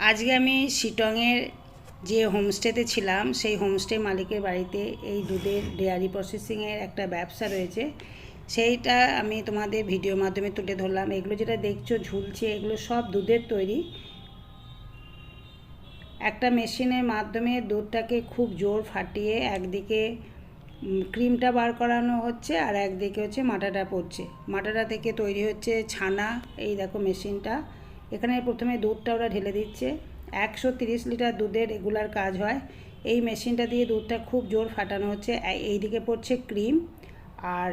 আজকে আমি শিটংয়ের যে হোমস্টেতে ছিলাম সেই হোমস্টে মালিকের বাড়িতে এই দুধের ডেয়ারি প্রসেসিংয়ের একটা ব্যবসা রয়েছে, সেইটা আমি তোমাদের ভিডিওর মাধ্যমে তুলে ধরলাম। এগুলো যেটা দেখছো ঝুলছে, এগুলো সব দুধের তৈরি। একটা মেশিনের মাধ্যমে দুধটাকে খুব জোর ফাটিয়ে একদিকে ক্রিমটা বার করানো হচ্ছে আর একদিকে হচ্ছে মাটাটা পড়ছে। মাটাটা থেকে তৈরি হচ্ছে ছানা। এই দেখো মেশিনটা, এখানে প্রথমে দুধটা ওরা ঢেলে দিচ্ছে। 130 লিটার দুধের রেগুলার কাজ হয়। এই মেশিনটা দিয়ে দুধটা খুব জোর ফাটানো হচ্ছে। এইদিকে পড়ছে ক্রিম আর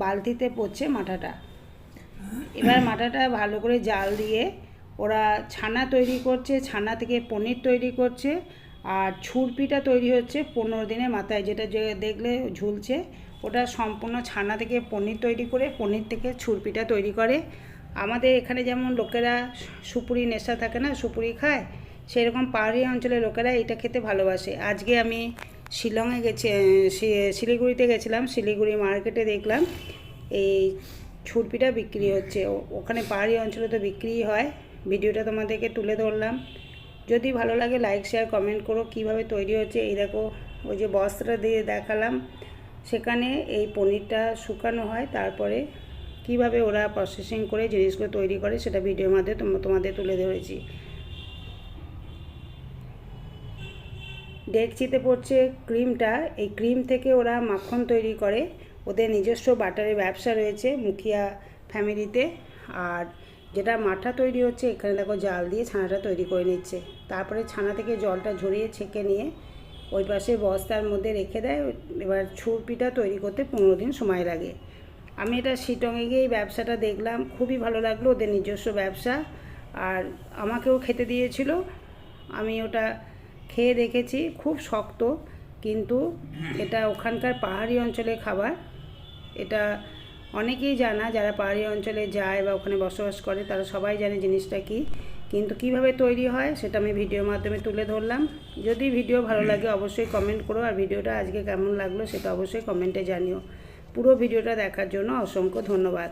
বালতিতে পড়ছে মাটাটা। এবার মাটাটা ভালো করে জাল দিয়ে ওরা ছানা তৈরি করছে, ছানা থেকে পনির তৈরি করছে। আর ছুরপিটা তৈরি হচ্ছে 15 দিনের মাথায়, যেটা যে দেখলে ঝুলছে ওটা সম্পূর্ণ ছানা থেকে পনির তৈরি করে পনির থেকে ছুরপিটা তৈরি করে। আমাদের এখানে যেমন লোকেরা সুপুরি নেশা থাকে না, সুপুরি খায়, সেরকম পাহাড়ি অঞ্চলের লোকেরা এটা খেতে ভালোবাসে। আজকে আমি শিলংয়ে গেছি, শিলিগুড়িতে গেছিলাম। শিলিগুড়ি মার্কেটে দেখলাম এই ছুরপিটা বিক্রি হচ্ছে। ওখানে পাহাড়ি অঞ্চলে তো বিক্রিই হয়। ভিডিওটা তোমাদেরকে তুলে ধরলাম। যদি ভালো লাগে লাইক শেয়ার কমেন্ট করো। কিভাবে তৈরি হচ্ছে এই দেখো, ওই যে বস্ত্র দিয়ে দেখালাম, সেখানে এই পনিরটা শুকানো হয়, তারপরে কিভাবে ওরা প্রসেসিং করে জিনিসগুলো তৈরি করে সেটা ভিডিওর মাধ্যমে তোমাদের তুলে ধরেছি। ডেকচিতে পড়ছে ক্রিমটা। এই ক্রিম থেকে ওরা মাখন তৈরি করে। ওদের নিজস্ব বাটারের ব্যবসা রয়েছে মুখিয়া ফ্যামিলিতে। আর যেটা মাঠা তৈরি হচ্ছে, এখানে দেখো জাল দিয়ে ছানাটা তৈরি করে নিচ্ছে। তারপরে ছানা থেকে জলটা ঝরিয়ে ছেঁকে নিয়ে ওই পাশে বস্তার মধ্যে রেখে দেয়। এবার ছুরপিটা তৈরি করতে 15 দিন সময় লাগে। আমি এটা শিটংয়ে গিয়ে এই ব্যবসাটা দেখলাম, খুবই ভালো লাগলো। ওদের নিজস্ব ব্যবসা, আর আমাকেও খেতে দিয়েছিল। আমি ওটা খেয়ে দেখেছি, খুব শক্ত, কিন্তু এটা ওখানকার পাহাড়ি অঞ্চলের খাবার। এটা অনেকেই জানা, যারা পাহাড়ি অঞ্চলে যায় বা ওখানে বসবাস করে তারা সবাই জানে জিনিসটা কি, কিন্তু কিভাবে তৈরি হয় সেটা আমি ভিডিওর মাধ্যমে তুলে ধরলাম। যদি ভিডিও ভালো লাগে অবশ্যই কমেন্ট করো, আর ভিডিওটা আজকে কেমন লাগলো সেটা অবশ্যই কমেন্টে জানিও। পুরো ভিডিওটা দেখার জন্য অসংখ্য ধন্যবাদ।